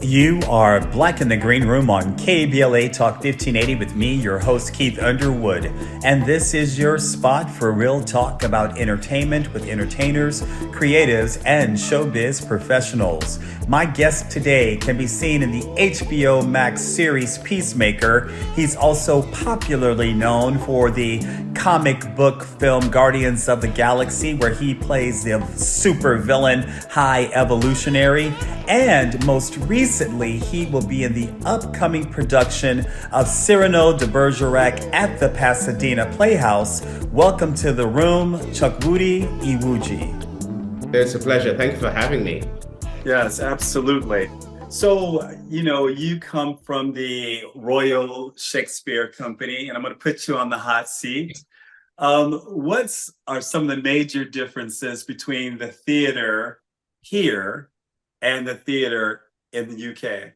You are Black in the Green Room on KBLA Talk 1580 with me, your host, Keith Underwood. And this is your spot for real talk about entertainment with entertainers, creatives, and showbiz professionals. My guest today can be seen in the HBO Max series Peacemaker. He's also popularly known for the comic book film Guardians of the Galaxy, where he plays the super villain High Evolutionary. And most recently, he will be in the upcoming production of Cyrano de Bergerac at the Pasadena Playhouse. Welcome to the room, Chukwudi Iwuji. It's a pleasure. Thank you for having me. Yes, absolutely. So, you come from the Royal Shakespeare Company, and I'm going to put you on the hot seat. What are some of the major differences between the theater here and the theater in the UK?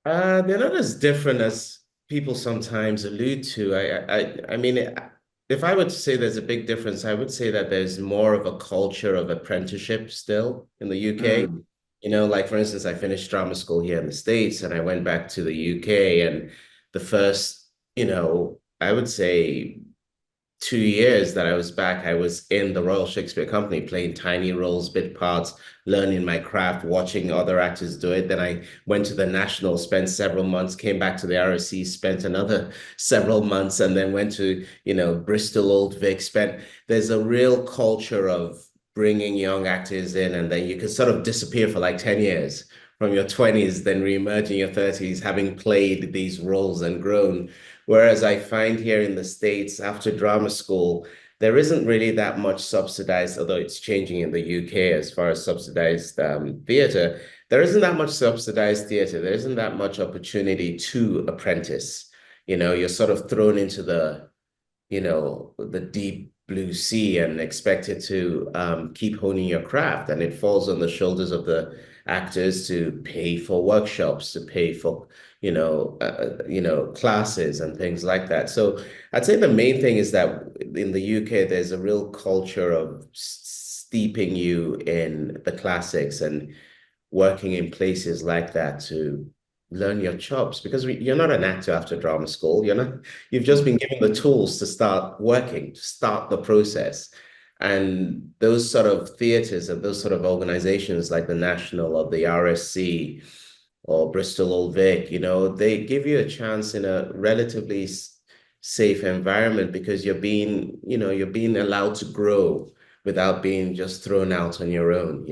They're not as different as people sometimes allude to. I mean, if I were to say there's a big difference, I would say that there's more of a culture of apprenticeship still in the UK. Like for instance, I finished drama school here in the States and I went back to the UK, and the first, I would say 2 years that I was back, I was in the Royal Shakespeare Company playing tiny roles, bit parts, learning my craft, watching other actors do it. Then I went to the National, spent several months, came back to the RSC, spent another several months, and then went to, Bristol Old Vic, there's a real culture of bringing young actors in, and then you can sort of disappear for like 10 years from your 20s, then reemerge in your 30s, having played these roles and grown. Whereas I find here in the States, after drama school, there isn't really that much subsidized, although it's changing in the UK as far as subsidized theater. There isn't that much subsidized theater. There isn't that much opportunity to apprentice. You're sort of thrown into the deep blue sea and expected to keep honing your craft. And it falls on the shoulders of the actors to pay for workshops, to pay for classes and things like that. So I'd say the main thing is that in the UK, there's a real culture of steeping you in the classics and working in places like that to learn your chops, because you're not an actor after drama school. You've just been given the tools to start working, to start the process. And those sort of theaters and those sort of organizations like the National or the RSC or Bristol Old Vic, they give you a chance in a relatively safe environment, because you're being allowed to grow without being just thrown out on your own,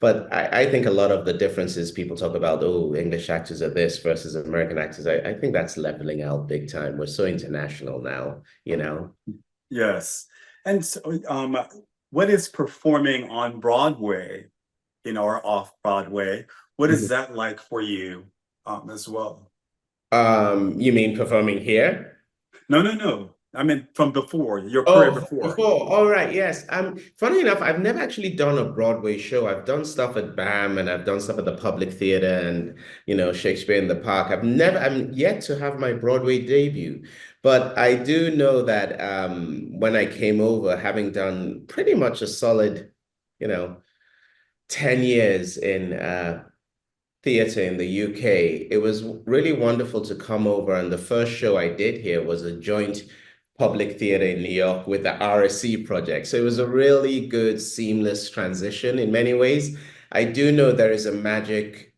But I think a lot of the differences people talk about, English actors are this versus American actors, I think that's leveling out big time. We're so international now, Yes. And so, what is performing on Broadway, or off Broadway? What is that like for you, as well? You mean performing here? No. I mean, from before, your career before. All right, yes. Funny enough, I've never actually done a Broadway show. I've done stuff at BAM and I've done stuff at the Public Theater and, Shakespeare in the Park. I'm yet to have my Broadway debut. But I do know that when I came over, having done pretty much a solid, 10 years in theater in the UK, it was really wonderful to come over. And the first show I did here was a joint Public Theater in New York with the RSC project. So it was a really good, seamless transition in many ways. I do know there is a magic,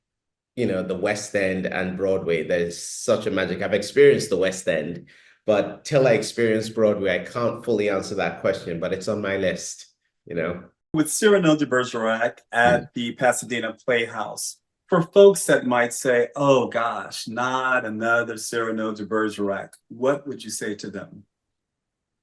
the West End and Broadway. There's such a magic. I've experienced the West End, but till I experience Broadway, I can't fully answer that question, but it's on my list, With Cyrano de Bergerac at the Pasadena Playhouse, for folks that might say, oh gosh, not another Cyrano de Bergerac, what would you say to them?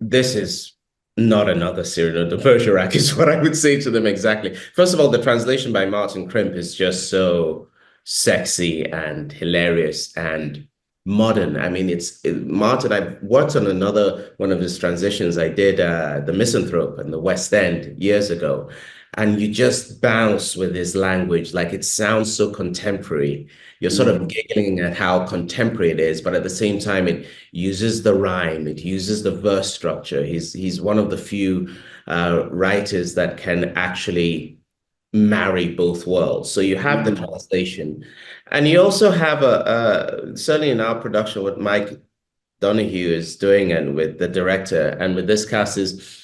This is not another Cyrano de Bergerac is what I would say to them exactly. First of all, the translation by Martin Crimp is just so sexy and hilarious and modern. I mean, Martin, I've worked on another one of his transitions. I did The Misanthrope in the West End years ago. And you just bounce with his language. Like, it sounds so contemporary. You're sort of giggling at how contemporary it is, but at the same time, it uses the rhyme, it uses the verse structure. He's one of the few writers that can actually marry both worlds. So you have the Mm. translation, and you also have certainly in our production, what Mike Donahue is doing and with the director and with this cast is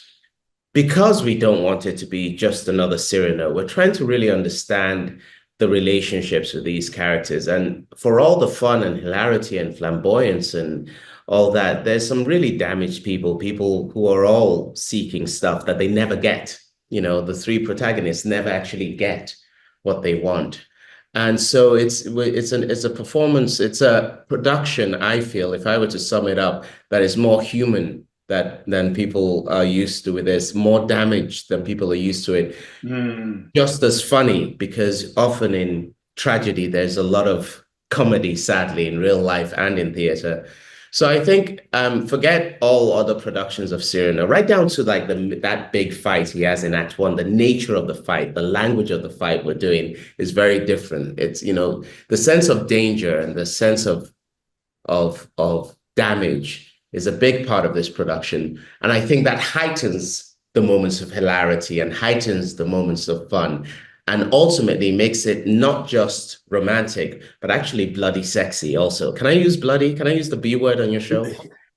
because we don't want it to be just another Cyrano, we're trying to really understand the relationships with these characters. And for all the fun and hilarity and flamboyance and all that, there's some really damaged people, people who are all seeking stuff that they never get. You know, the three protagonists never actually get what they want. And so it's a performance, it's a production, I feel, if I were to sum it up, that is more human than people are used to. It. There's more damage than people are used to it. Mm. Just as funny, because often in tragedy, there's a lot of comedy, sadly, in real life and in theater. So I think forget all other productions of Cyrano, right down to like that big fight he has in Act One. The nature of the fight, the language of the fight we're doing is very different. It's, you know, the sense of danger and the sense of damage is a big part of this production. And I think that heightens the moments of hilarity and heightens the moments of fun and ultimately makes it not just romantic, but actually bloody sexy also. Can I use bloody? Can I use the B word on your show?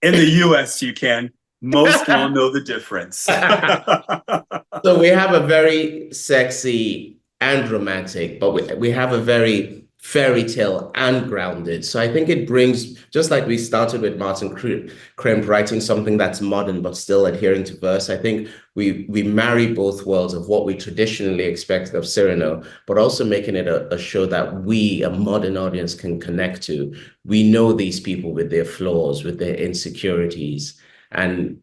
In the US, you can. Most won't know the difference. So we have a very sexy and romantic, but we have a very fairy tale and grounded. So I think it brings, just like we started with Martin Kremp writing something that's modern but still adhering to verse, I think we marry both worlds of what we traditionally expected of Cyrano, but also making it a show that we, a modern audience, can connect to. We know these people with their flaws, with their insecurities, and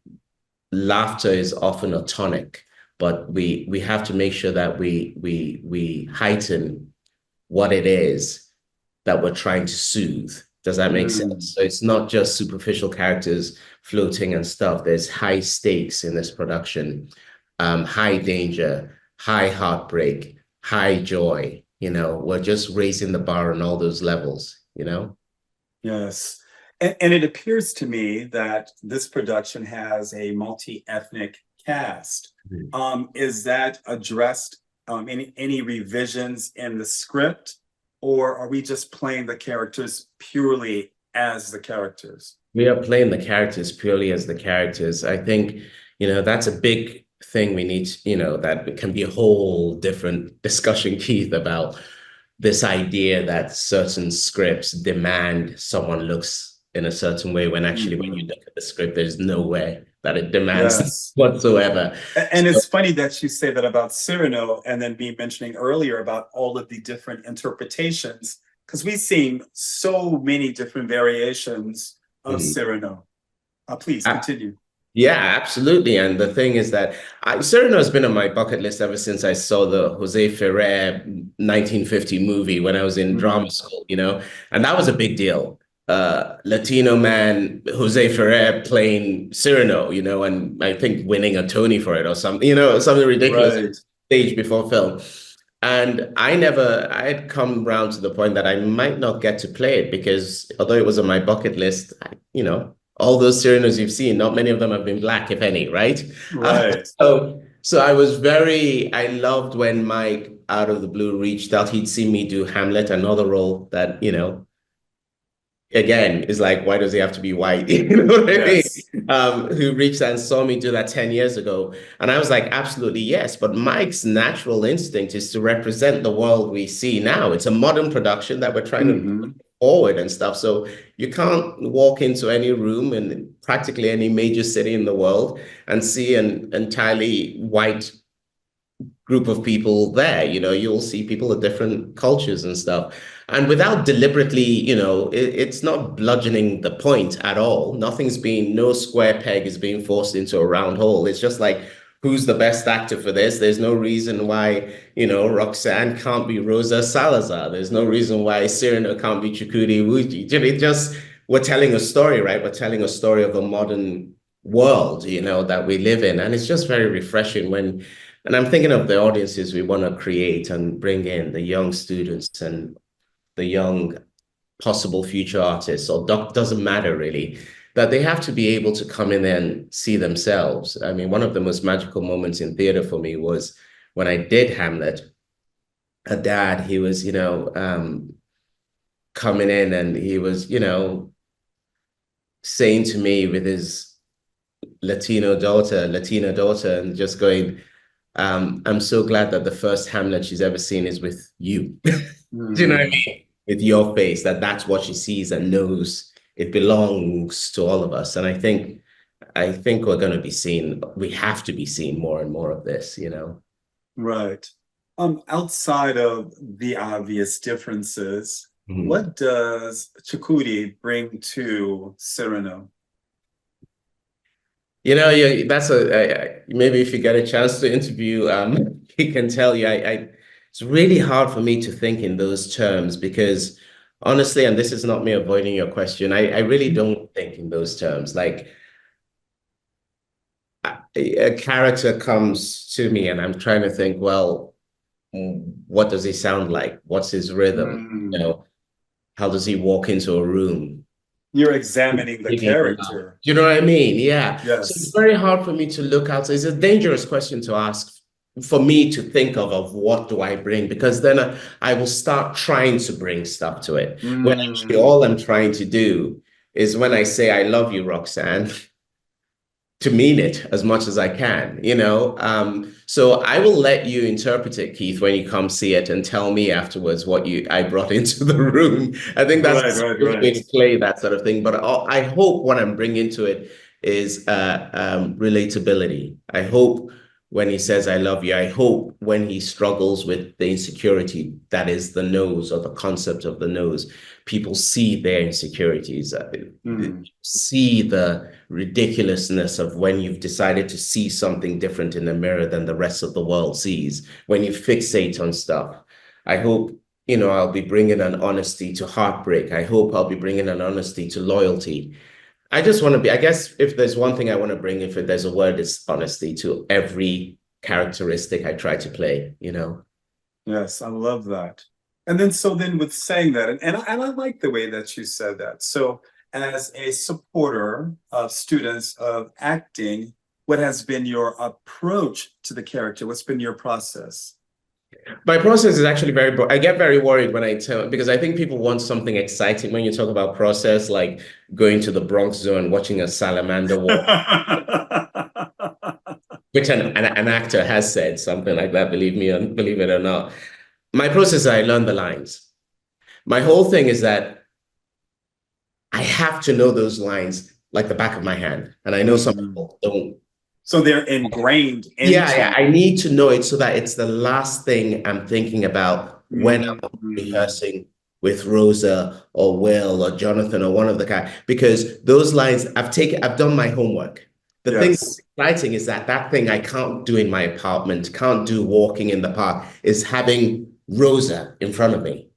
laughter is often a tonic, but we have to make sure that we heighten what it is that we're trying to soothe. Does that make sense? So it's not just superficial characters floating and stuff. There's high stakes in this production, high danger, high heartbreak, high joy. You know, we're just raising the bar on all those levels, you know? Yes. And it appears to me that this production has a multi-ethnic cast. Is that addressed, any revisions in the script, or are we just playing the characters purely as the characters? We are playing the characters purely as the characters. I think, you know, that's a big thing we need, you know, that can be a whole different discussion, Keith, about this idea that certain scripts demand someone looks in a certain way when actually when you look at the script, there's no way that it demands Yes. whatsoever. And So, it's funny that you say that about Cyrano and then me mentioning earlier about all of the different interpretations, because we've seen so many different variations of mm, Cyrano. Please uh, continue. yeah, absolutely. And the thing is that Cyrano has been on my bucket list ever since I saw the Jose Ferrer 1950 movie when I was in drama Mm, school, you know, and that was a big deal. Latino man, Jose Ferrer playing Cyrano, you know, and I think winning a Tony for it or something, you know, something ridiculous on right. stage before film. And I had come round to the point that I might not get to play it because although it was on my bucket list, you know, all those Cyranos you've seen, not many of them have been black, if any, right? Right. So I was I loved when Mike out of the blue reached out. He'd seen me do Hamlet, another role that, you know, again, is like, why does he have to be white? You know what I mean? Yes. Who reached out and saw me do that 10 years ago. And I was like, absolutely yes. But Mike's natural instinct is to represent the world we see now. It's a modern production that we're trying to Hmm. forward and stuff. So you can't walk into any room in practically any major city in the world and see an entirely white group of people there. You know, you'll see people of different cultures and stuff. And without deliberately, you know, it's not bludgeoning the point at all. No square peg is being forced into a round hole. It's just like, who's the best actor for this? There's no reason why, you know, Roxanne can't be Rosa Salazar. There's no reason why Cyrano can't be Chukwudi Iwuji. It just, we're telling a story, right? We're telling a story of a modern world, you know, that we live in. And it's just very refreshing when and I'm thinking of the audiences we want to create and bring in the young students and the young possible future artists, or doesn't matter really, that they have to be able to come in and see themselves. I mean, one of the most magical moments in theater for me was when I did Hamlet. a dad. He was, coming in and he was, saying to me with his Latina daughter, and just going, I'm so glad that the first Hamlet she's ever seen is with you. Do you know what I Mm, mean? With your face, that's what she sees and knows it belongs to all of us. And I think we're going to be seeing, we have to be seeing more and more of this. right. Outside of the obvious differences, Mhm. what does Chukwudi bring to Cyrano? That's maybe if you get a chance to interview, he can tell you. It's really hard for me to think in those terms because honestly, and this is not me avoiding your question, I really don't think in those terms. Like a character comes to me and I'm trying to think, well, what does he sound like? What's his rhythm? You Mm, know, how does he walk into a room? you're examining the Giving a laugh. character. Do you know what I mean? Yeah. So it's Yes. very hard for me to look out. So it's a dangerous question to ask for me to think of what do I bring? Because then I will start trying to bring stuff to it. When actually Mm, all I'm trying to do is when I say I love you, Roxanne, to mean it as much as I can. So I will let you interpret it, Keith, when you come see it and tell me afterwards what you I brought into the room. I think that's right, the right, simplest way right. to play that sort of thing. But I hope what I'm bringing to it is relatability. I hope when he says I love you, I hope when he struggles with the insecurity that is the nose or the concept of the nose, people see their insecurities, Mm, see the ridiculousness of when you've decided to see something different in the mirror than the rest of the world sees, when you fixate on stuff. I hope, I'll be bringing an honesty to heartbreak. I hope I'll be bringing an honesty to loyalty. I just want to be, I guess, if there's one thing I want to bring, if there's a word, it's honesty to every characteristic I try to play. yes, I love that. And then, so then with saying that, and I like the way that you said that. So, as a supporter of students of acting, what has been your approach to the character? What's been your process? My process is actually very I get very worried when I tell because I think people want something exciting when you talk about process, like going to the Bronx Zoo and watching a salamander walk, which an actor has said something like that, believe me, believe it or not. My process is I learn the lines. My whole thing is that I have to know those lines like the back of my hand. And I know some Mm. people don't. So they're ingrained Yeah, into yeah, I you. need to know it so that it's the last thing I'm thinking about when I'm Mm. rehearsing with Rosa or Will or Jonathan or one of the guys, because those lines I've done my homework. The thing that's Yes. exciting is that thing I can't do in my apartment, can't do walking in the park, is having Rosa in front of me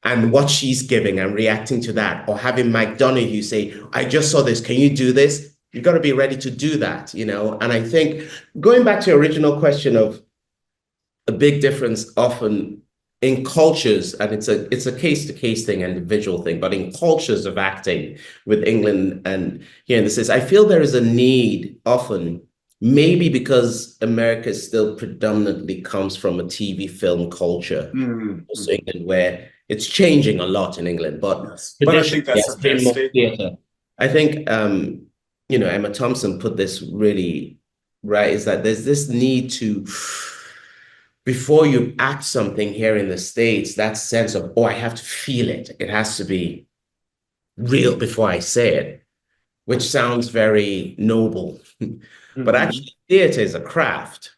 and what she's giving and reacting to that, or having Mike Donahue say, I just saw this, can you do this? You've got to be ready to do that. And I think going back to your original question of a big difference often in cultures, and it's a case-to-case thing, individual thing, but in cultures of acting with England and here in the States, I feel there is a need often, maybe because America still predominantly comes from a TV film culture, Mm. also Mhm. England, where it's changing a lot in England, but Yes. But I traditionally think that's has a fair been more statement. theatre. I think Emma Thompson put this really right, is that there's this need to, before you act something here in the States, that sense of, oh, I have to feel it. It has to be real before I say it, which sounds very noble. But Mhm. actually, theatre is a craft.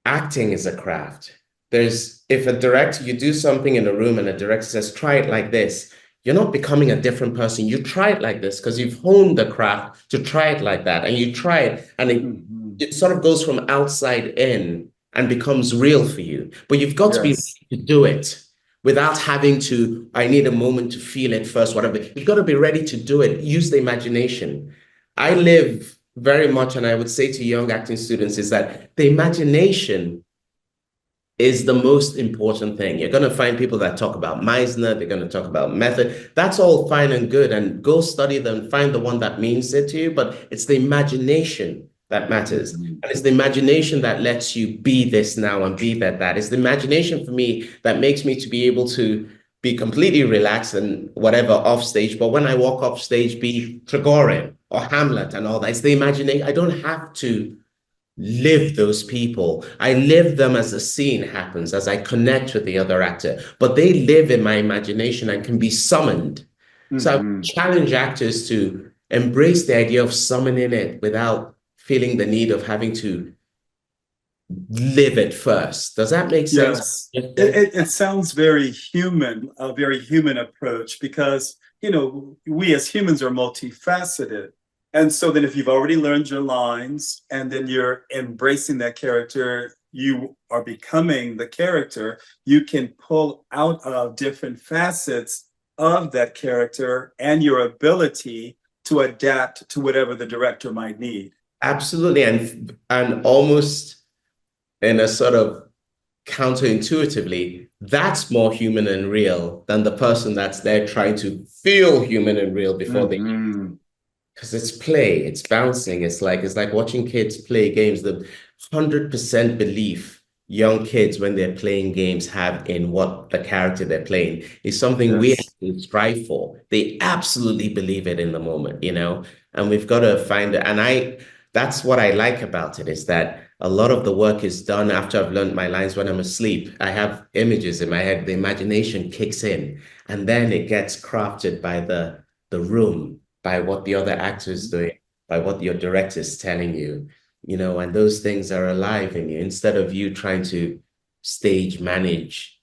Acting is a craft. If a director, you do something in a room and a director says, try it like this, you're not becoming a different person. You try it like this because you've honed the craft to try it like that. And you try it, and Mhm. it sort of goes from outside in and becomes real for you. But you've got to be Yes. ready to do it without having to, I need a moment to feel it first, whatever. You've got to be ready to do it. Use the imagination. I live very much, and I would say to young acting students, is that the imagination is the most important thing. You're going to find people that talk about Meisner, they're going to talk about method. That's all fine and good. And go study them, find the one that means it to you. But it's the imagination that matters. Mhm. And it's the imagination that lets you be this now and be that. It's the imagination for me that makes me to be able to be completely relaxed and whatever off stage. But when I walk off stage, be Trigorin or Hamlet and all that. It's the imagination. I don't have to live those people. I live them as the scene happens, as I connect with the other actor, but they live in my imagination and can be summoned. So I Mhm. challenge actors to embrace the idea of summoning it without feeling the need of having to live it first. Does that make sense? Yes, Yeah. it sounds very human, a very human approach because, we as humans are multifaceted. And so then if you've already learned your lines and then you're embracing that character, you are becoming the character, you can pull out of different facets of that character and your ability to adapt to whatever the director might need. Absolutely. And almost in a sort of counterintuitively, that's more human and real than the person that's there trying to feel human and real before they, Mhm. because it's play, it's bouncing, it's like watching kids play games. The 100% belief young kids when they're playing games have in what the character they're playing is something we have Yes, to strive for. They absolutely believe it in the moment, and we've got to find it. And that's what I like about it is that a lot of the work is done after I've learned my lines when I'm asleep. I have images in my head, the imagination kicks in, and then it gets crafted by the room, by what the other actor's doing, by what your director's telling you, and those things are alive in you instead of you trying to stage manage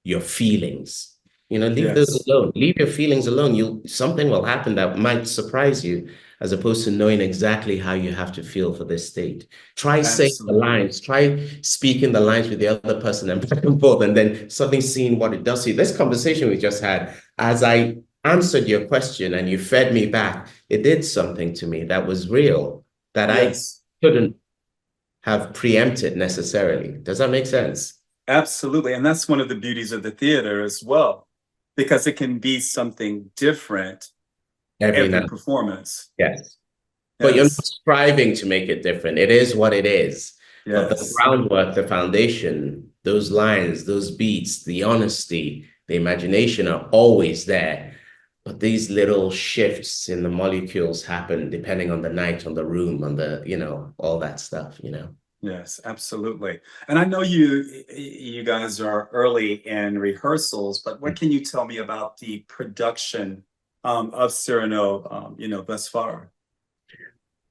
your feelings. Leave those yes, alone. Leave your feelings alone. Something will happen that might surprise you, as opposed to knowing exactly how you have to feel for this state. Try saying the absolutely. lines, try speaking the lines with the other person and back and forth, and then suddenly seeing what it does to you. This conversation we just had, as I answered your question and you fed me back, it did something to me that was real, that I Yes, couldn't have preempted necessarily. Does that make sense? absolutely. And that's one of the beauties of the theater as well, because it can be something different Every every now, performance. yes. But you're not Yes, striving to make it different. It is what it is. But the yes, groundwork, the foundation, those lines, those beats, the honesty, the imagination are always there. But these little shifts in the molecules happen depending on the night, on the room, on all that stuff. yes, absolutely. And I know you guys are early in rehearsals, but what can you tell me about the production of Cyrano, thus far?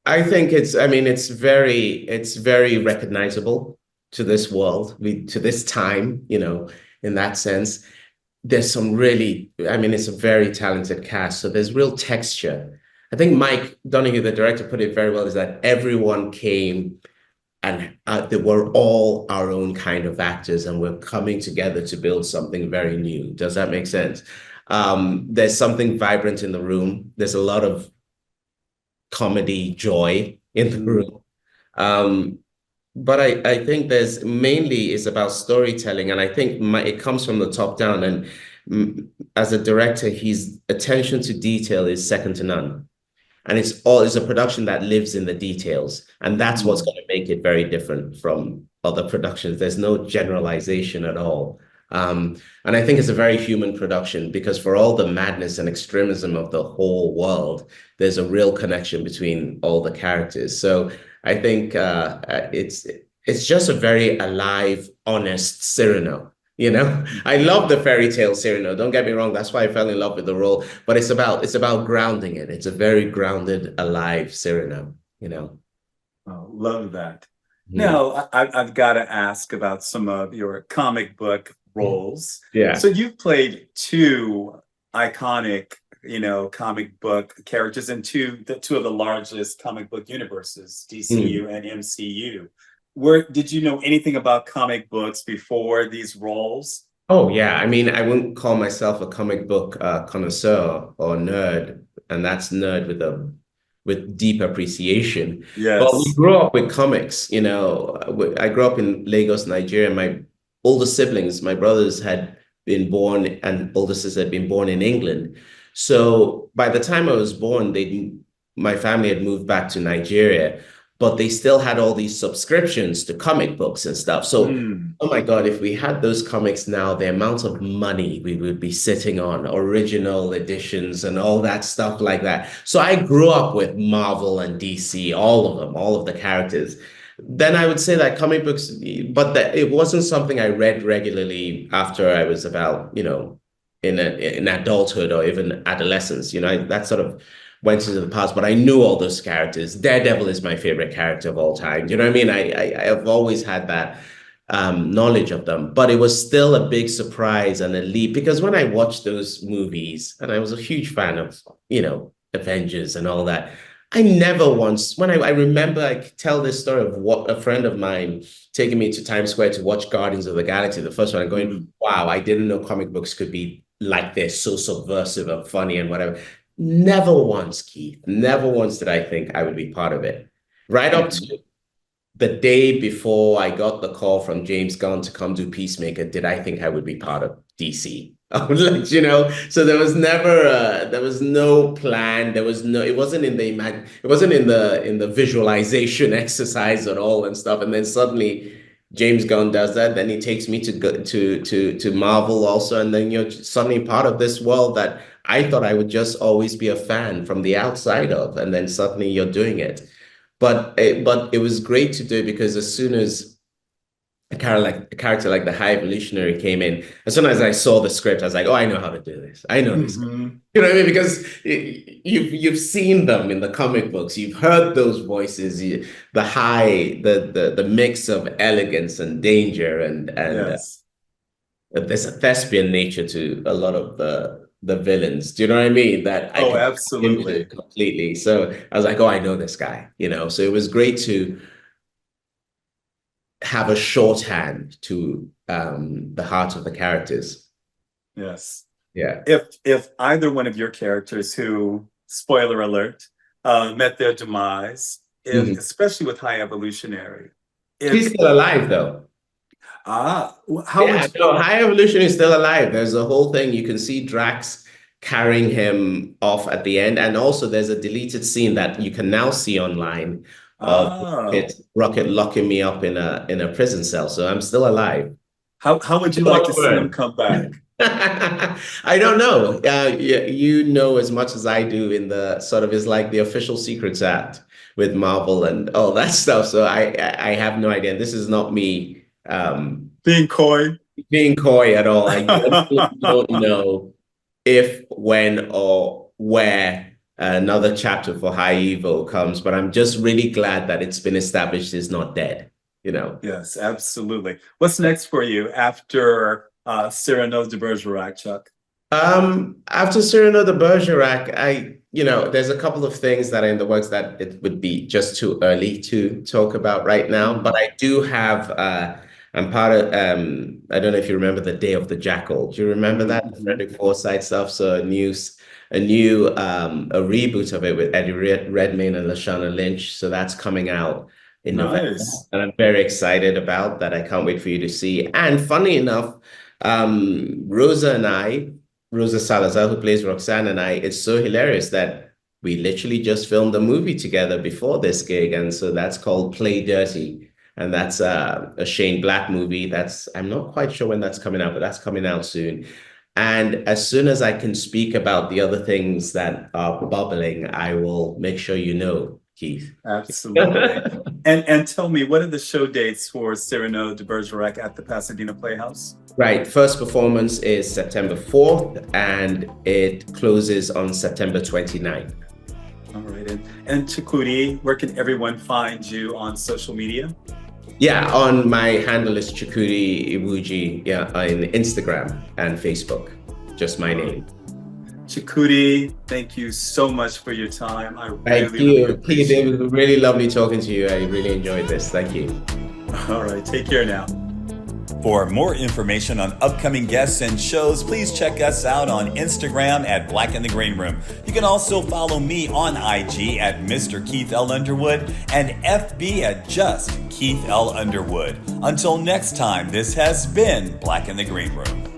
I think I mean, it's very recognizable to this world, to this time, in that sense. There's some really, I mean, it's a very talented cast. So there's real texture. I think Mike Donahue, the director, put it very well, is that everyone came and they were all our own kind of actors and we're coming together to build something very new. Does that make sense? There's something vibrant in the room. There's a lot of comedy joy in the Mm, room. Um, but I think there's mainly is about storytelling, and I think it comes from the top down. And as a director, his attention to detail is second to none. And it's a production that lives in the details, and that's what's mm, going to make it very different from other productions. There's no generalization at all. And I think it's a very human production because for all the madness and extremism of the whole world, there's a real connection between all the characters. So I think it's just a very alive, honest Cyrano. I love the fairy tale Cyrano. Don't get me wrong. That's why I fell in love with the role. But it's about grounding it. It's a very grounded, alive Cyrano. oh, love that. Hmm. Now, I've got to ask about some of your comic book roles. Yeah. So you've played two iconic, comic book characters in two of the largest comic book universes, Hmm. DCU and MCU. Where did you know anything about comic books before these roles? Oh yeah. I mean, I wouldn't call myself a comic book connoisseur or nerd, and that's nerd with deep appreciation. But we Yes. grew up with comics. I grew up in Lagos, Nigeria. My older siblings, my brothers had been born, and older sister had been born in England. So by the time I was born, my family had moved back to Nigeria. but they still had all these subscriptions to comic books and stuff. So, oh my God, if we had those comics now, the amount of money we would be sitting on, original editions and all that stuff like that. So I grew up with Marvel and DC, all of them, all of the characters. Then I would say that comic books, but that it wasn't something I read regularly after I was about, in adulthood or even adolescence. That sort of went into the past, but I knew all those characters. Daredevil is my favorite character of all time. You know what I mean? I've always had that knowledge of them, but it was still a big surprise and a leap because when I watched those movies, and I was a huge fan of, Avengers and all that, I never once, I remember, I could tell this story of what a friend of mine taking me to Times Square to watch Guardians of the Galaxy, the first one, and going, wow, I didn't know comic books could be like this, so subversive and funny and whatever. Never once, Keith, never once did I think I would be part of it. Right up to the day before I got the call from James Gunn to come do Peacemaker, did I think I would be part of DC? So there was there was no plan. It wasn't in the visualization exercise at all and stuff. And then suddenly James Gunn does that. Then he takes me to Marvel also. And then you're suddenly part of this world that I thought I would just always be a fan from the outside of. And then suddenly you're doing it. But it was great to do because as soon as a character like the High Evolutionary came in, as soon as I saw the script, I was like, oh, I know how to do this. I know this. You know what I mean? Because you've seen them in the comic books. You've heard those voices, the mix of elegance and danger and yes. There's a thespian nature to a lot of the villains. Do you know what I mean? That I absolutely completely. So I was like, oh, I know this guy, So it was great to have a shorthand to the heart of the characters. Yes. Yeah. If either one of your characters who, spoiler alert, met their demise, especially with High Evolutionary. He's still alive though. High Evolution is still alive. There's a whole thing. You can see Drax carrying him off at the end. And also there's a deleted scene that you can now see online of Rocket locking me up in a prison cell. So I'm still alive. How would you like to see him come back? I don't know. You know as much as I do in the sort of is like the Official Secrets Act with Marvel and all that stuff. So I have no idea. This is not me being coy at all. I don't know if, when, or where another chapter for High Evo comes, but I'm just really glad that it's been established is not dead, Yes, absolutely. What's next for you after Cyrano de Bergerac, Chuck? After Cyrano de Bergerac, there's a couple of things that are in the works that it would be just too early to talk about right now, but I do have I'm part of I don't know if you remember The Day of the Jackal. Do you remember that? Frederick Forsyth stuff. So a reboot of it with Eddie Redmayne and Lashana Lynch. So that's coming out in November. And I'm very excited about that. I can't wait for you to see. And funny enough, Rosa Salazar, who plays Roxanne, and I, it's so hilarious that we literally just filmed a movie together before this gig. And so that's called Play Dirty. And that's a Shane Black movie. I'm not quite sure when that's coming out, but that's coming out soon. And as soon as I can speak about the other things that are bubbling, I will make sure you know, Keith. Absolutely. and tell me, what are the show dates for Cyrano de Bergerac at the Pasadena Playhouse? Right. First performance is September 4th, and it closes on September 29th. All right. And Chukwudi, where can everyone find you on social media? Yeah, on my handle is Chukwudi Iwuji, on Instagram and Facebook. Just my name. Chukwudi, thank you so much for your time. Thank you. Keith, it was really lovely talking to you. I really enjoyed this. Thank you. All right, take care now. For more information on upcoming guests and shows, please check us out on Instagram at Black in the Green Room. You can also follow me on IG at Mr. Keith L. Underwood and FB at just Keith L. Underwood. Until next time, this has been Black in the Green Room.